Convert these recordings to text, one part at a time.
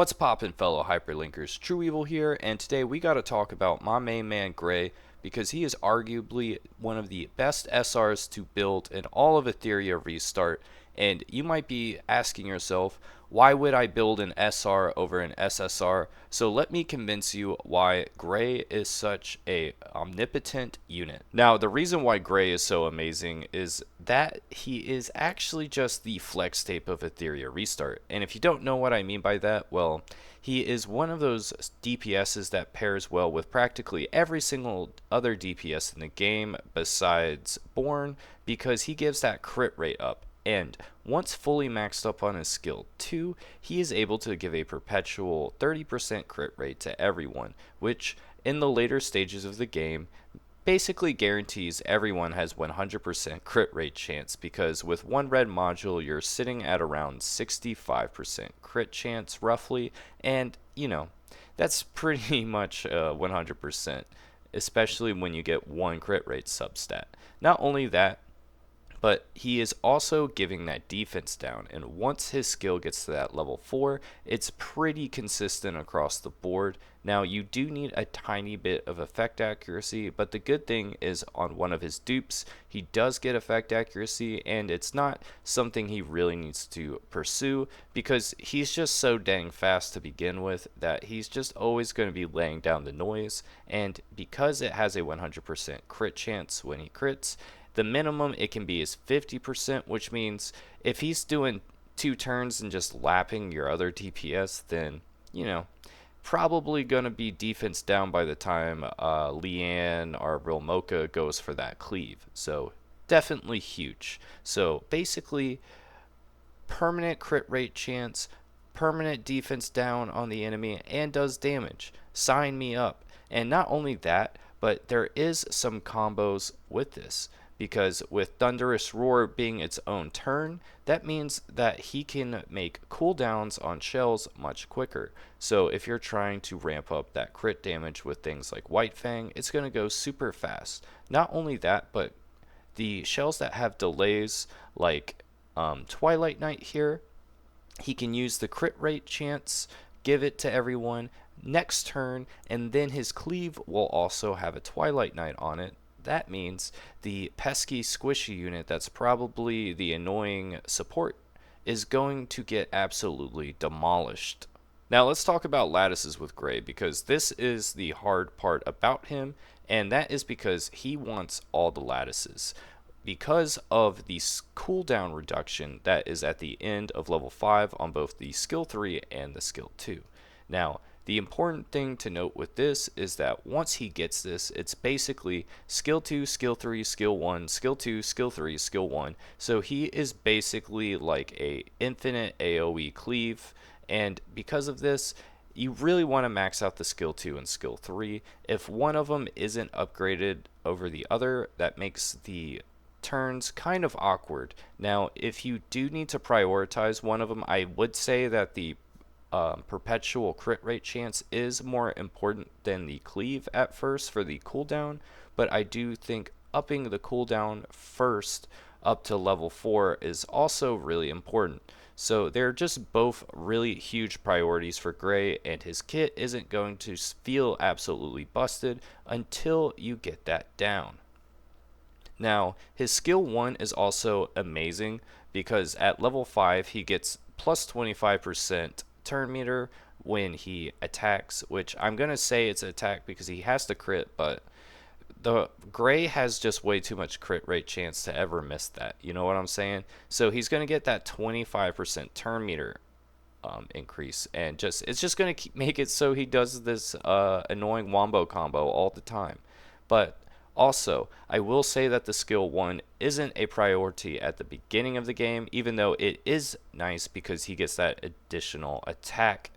What's poppin', fellow hyperlinkers? trueeevil here, and today we gotta talk about my main man Gray because he is arguably one of the best SRs to build in all of Etheria Restart. And you might be asking yourself, why would I build an SR over an SSR? So let me convince you why Gray is such a omnipotent unit. Now, the reason why Gray is so amazing is that he is actually just the flex tape of Etheria Restart. And if you don't know what I mean by that, well, he is one of those DPSs that pairs well with practically every single other DPS in the game besides Born, because he gives that crit rate up. And once fully maxed up on his skill 2, he is able to give a perpetual 30% crit rate to everyone, which in the later stages of the game basically guarantees everyone has 100% crit rate chance, because with one red module you're sitting at around 65% crit chance roughly, and that's pretty much 100%, especially when you get one crit rate substat. Not only that, but he is also giving that defense down, and once his skill gets to that level 4, it's pretty consistent across the board. Now, you do need a tiny bit of effect accuracy, but the good thing is on one of his dupes, he does get effect accuracy, and it's not something he really needs to pursue because he's just so dang fast to begin with that he's just always going to be laying down the noise, and because it has a 100% crit chance when he crits, the minimum it can be is 50%, which means if he's doing 2 turns and just lapping your other DPS, then, probably going to be defense down by the time Leanne or Real Mocha goes for that cleave. So, definitely huge. So, basically, permanent crit rate chance, permanent defense down on the enemy, and does damage. Sign me up. And not only that, but there is some combos with this, because with Thunderous Roar being its own turn, that means that he can make cooldowns on shells much quicker. So if you're trying to ramp up that crit damage with things like White Fang, it's going to go super fast. Not only that, but the shells that have delays like Twilight Knight here, he can use the crit rate chance, give it to everyone next turn, and then his cleave will also have a Twilight Knight on it. That means the pesky squishy unit that's probably the annoying support is going to get absolutely demolished. Now let's talk about lattices with Gray, because this is the hard part about him, and that is because he wants all the lattices. Because of the cooldown reduction that is at the end of level 5 on both the skill 3 and the skill 2. Now, the important thing to note with this is that once he gets this, it's basically skill 2, skill 3, skill 1, skill 2, skill 3, skill 1. So he is basically like a infinite AoE cleave, and because of this, you really want to max out the skill 2 and skill 3. If one of them isn't upgraded over the other, that makes the turns kind of awkward. Now, if you do need to prioritize one of them, I would say that the perpetual crit rate chance is more important than the cleave at first for the cooldown, but I do think upping the cooldown first up to level 4 is also really important. So they're just both really huge priorities for Gray, and his kit isn't going to feel absolutely busted until you get that down. Now, his skill 1 is also amazing because at level 5 he gets plus 25% turn meter when he attacks, which I'm going to say it's an attack because he has to crit, but the Gray has just way too much crit rate chance to ever miss that. You know what I'm saying? So he's going to get that 25% turn meter increase, and it's just going to make it so he does this annoying wombo combo all the time. But also, I will say that the skill 1 isn't a priority at the beginning of the game, even though it is nice because he gets that additional attack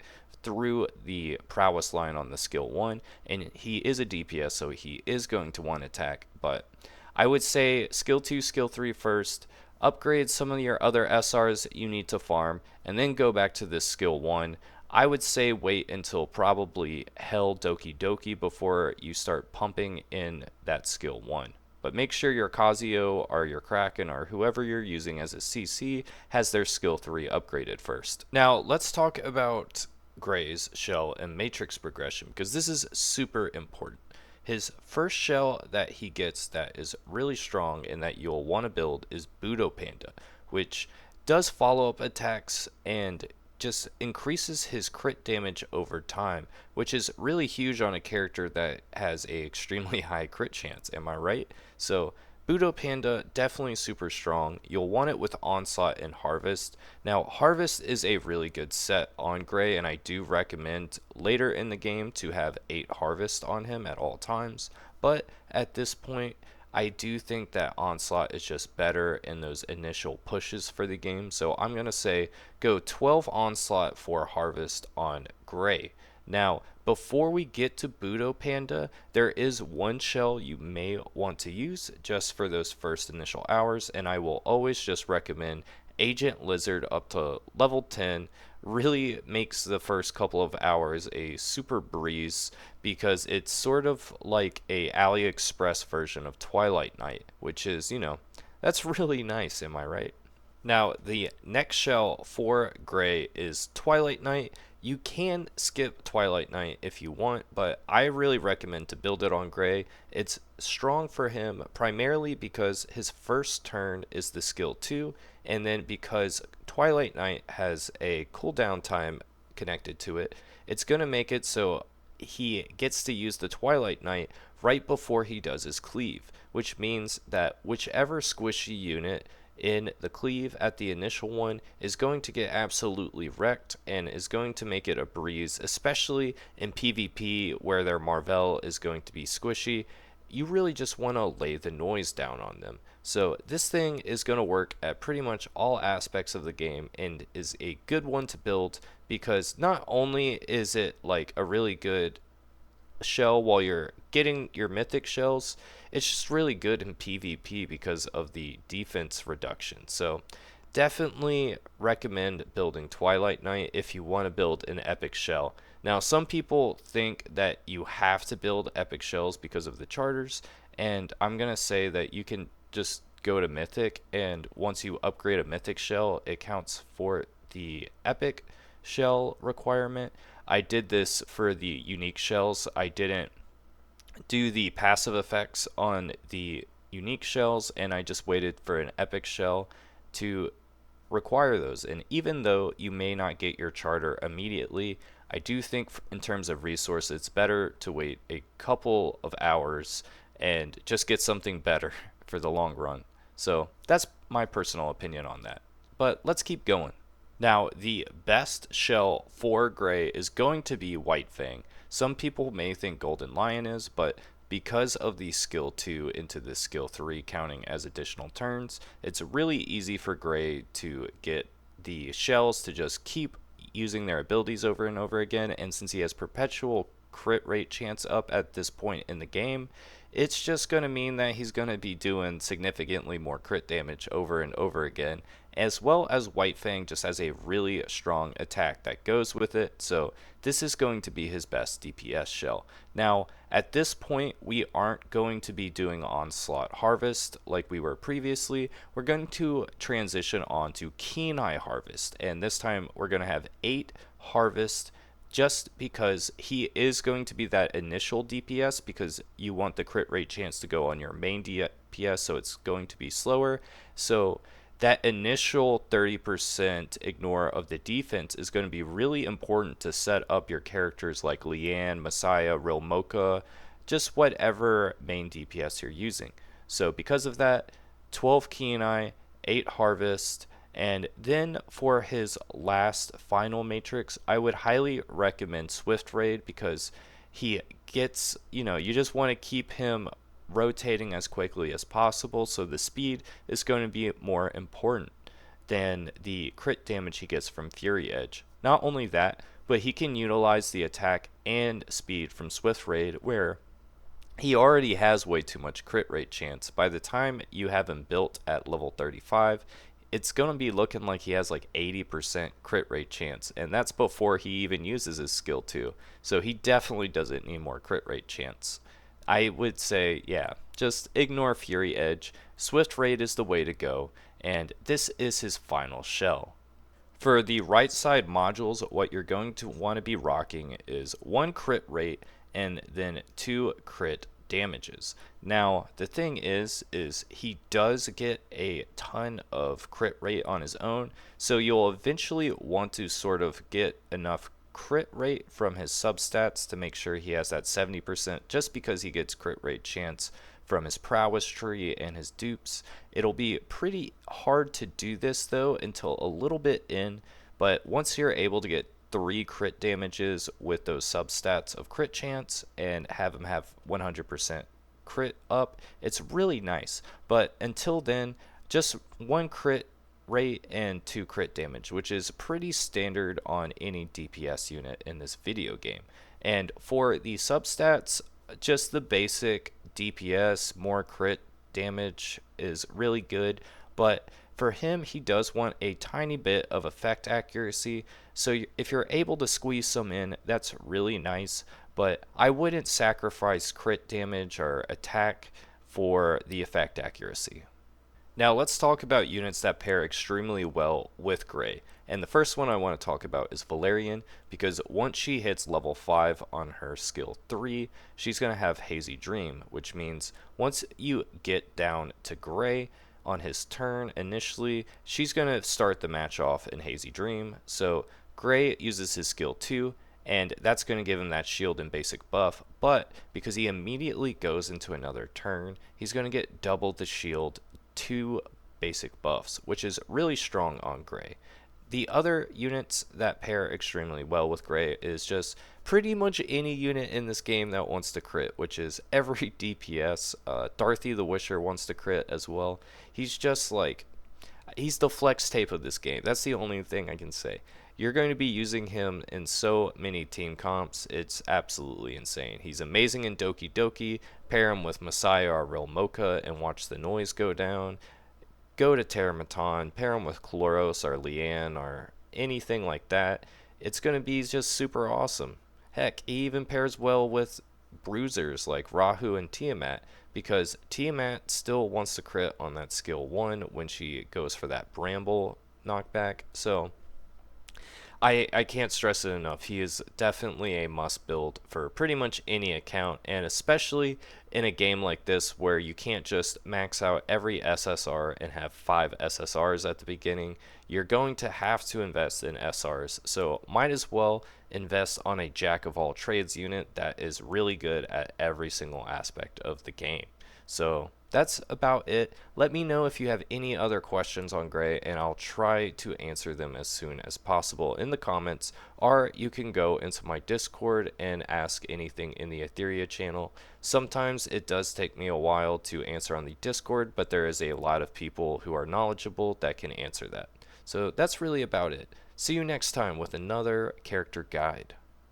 through the Prowess line on the skill 1, and he is a DPS, so he is going to want attack. But I would say skill 2, skill 3 first, upgrade some of your other SRs you need to farm, and then go back to this skill 1. I would say wait until probably Hell Doki Doki before you start pumping in that skill 1. But make sure your Kazio or your Kraken or whoever you're using as a CC has their skill 3 upgraded first. Now let's talk about Gray's shell and matrix progression because this is super important. His first shell that he gets that is really strong and that you'll want to build is Budo Panda, which does follow up attacks and just increases his crit damage over time, which is really huge on a character that has a extremely high crit chance. Am I right? So Budo Panda, definitely super strong. You'll want it with Onslaught and Harvest. Now, Harvest is a really good set on Gray, and I do recommend later in the game to have 8 Harvest on him at all times. But at this point, I do think that Onslaught is just better in those initial pushes for the game. So I'm going to say go 12 Onslaught for Harvest on Gray. Now, before we get to Budo Panda, there is one shell you may want to use just for those first initial hours, and I will always just recommend Agent Lizard up to level 10. Really makes the first couple of hours a super breeze because it's sort of like a AliExpress version of Twilight Night, which is, that's really nice, am I right? Now, the next shell for Gray is Twilight Night. You can skip Twilight Night if you want, but I really recommend to build it on Gray. It's strong for him primarily because his first turn is the skill 2, and then because Twilight Night has a cooldown time connected to it, it's going to make it so he gets to use the Twilight Night right before he does his cleave, which means that whichever squishy unit in the cleave at the initial one is going to get absolutely wrecked and is going to make it a breeze, especially in PvP where their Marvel is going to be squishy. You really just want to lay the noise down on them. So this thing is going to work at pretty much all aspects of the game and is a good one to build because not only is it like a really good shell while you're getting your mythic shells, it's just really good in PvP because of the defense reduction. So definitely recommend building Twilight Night if you want to build an epic shell. Now, some people think that you have to build epic shells because of the charters, and I'm going to say that you can just go to mythic, and once you upgrade a mythic shell, it counts for the epic shell requirement. I did this for the unique shells. I didn't do the passive effects on the unique shells, and I just waited for an epic shell to require those. And even though you may not get your charter immediately, I do think in terms of resource, it's better to wait a couple of hours and just get something better for the long run. So that's my personal opinion on that. But let's keep going. Now, the best shell for Gray is going to be White Fang. Some people may think Golden Lion is, but because of the skill 2 into the skill 3 counting as additional turns, it's really easy for Gray to get the shells to just keep using their abilities over and over again, and since he has perpetual crit rate chance up at this point in the game, it's just going to mean that he's going to be doing significantly more crit damage over and over again, as well as White Fang just has a really strong attack that goes with it, so this is going to be his best DPS shell. Now, at this point, we aren't going to be doing Onslaught Harvest like we were previously. We're going to transition on to Keen Eye Harvest, and this time we're going to have 8 Harvest just because he is going to be that initial DPS because you want the crit rate chance to go on your main DPS, so it's going to be slower. So that initial 30% ignore of the defense is going to be really important to set up your characters like Leanne, Messiah, Real Mocha, just whatever main DPS you're using. So because of that, 12 Keen Eye, 8 Harvest, and then for his last final matrix, I would highly recommend Swift Raid because he gets, you just want to keep him rotating as quickly as possible, so the speed is going to be more important than the crit damage he gets from Fury Edge. Not only that, but he can utilize the attack and speed from Swift Raid, where he already has way too much crit rate chance. By the time you have him built at level 35, it's going to be looking like he has like 80% crit rate chance, and that's before he even uses his skill 2. So he definitely doesn't need more crit rate chance. I would say, yeah, just ignore Fury Edge. Swift Raid is the way to go, and this is his final shell. For the right side modules, what you're going to want to be rocking is 1 crit rate and then 2 crit damages. Now, the thing is he does get a ton of crit rate on his own, so you'll eventually want to sort of get enough crit rate from his substats to make sure he has that 70% just because he gets crit rate chance from his prowess tree and his dupes. It'll be pretty hard to do this though until a little bit in, but once you're able to get 3 crit damages with those substats of crit chance and have him have 100% crit up, it's really nice. But until then, just 1 crit rate and 2 crit damage, which is pretty standard on any DPS unit in this video game. And for the substats, just the basic DPS, more crit damage is really good, but for him, he does want a tiny bit of effect accuracy, so if you're able to squeeze some in, that's really nice, but I wouldn't sacrifice crit damage or attack for the effect accuracy. Now let's talk about units that pair extremely well with Gray. And the first one I want to talk about is Valerian, because once she hits level 5 on her skill 3, she's going to have Hazy Dream, which means once you get down to Gray on his turn initially, she's going to start the match off in Hazy Dream. So Gray uses his skill 2, and that's going to give him that shield and basic buff, but because he immediately goes into another turn, he's going to get double the shield, 2 basic buffs, which is really strong on Gray. The other units that pair extremely well with Gray is just pretty much any unit in this game that wants to crit, which is every DPS. Dorothy the Wisher wants to crit as well. He's just like, he's the flex tape of this game. That's the only thing I can say. You're going to be using him in so many team comps, it's absolutely insane. He's amazing in Doki Doki. Pair him with Messiah or Real Mocha and watch the noise go down. Go to Terramaton, pair him with Chloros or Leanne or anything like that. It's going to be just super awesome. Heck, he even pairs well with bruisers like Rahu and Tiamat, because Tiamat still wants to crit on that skill 1 when she goes for that Bramble knockback. So I can't stress it enough. He is definitely a must build for pretty much any account, and especially in a game like this where you can't just max out every SSR and have 5 SSRs at the beginning. You're going to have to invest in SRs, so might as well invest on a jack of all trades unit that is really good at every single aspect of the game. So that's about it. Let me know if you have any other questions on Gray, and I'll try to answer them as soon as possible in the comments, or you can go into my Discord and ask anything in the Etheria channel. Sometimes it does take me a while to answer on the Discord, but there is a lot of people who are knowledgeable that can answer that. So that's really about it. See you next time with another character guide.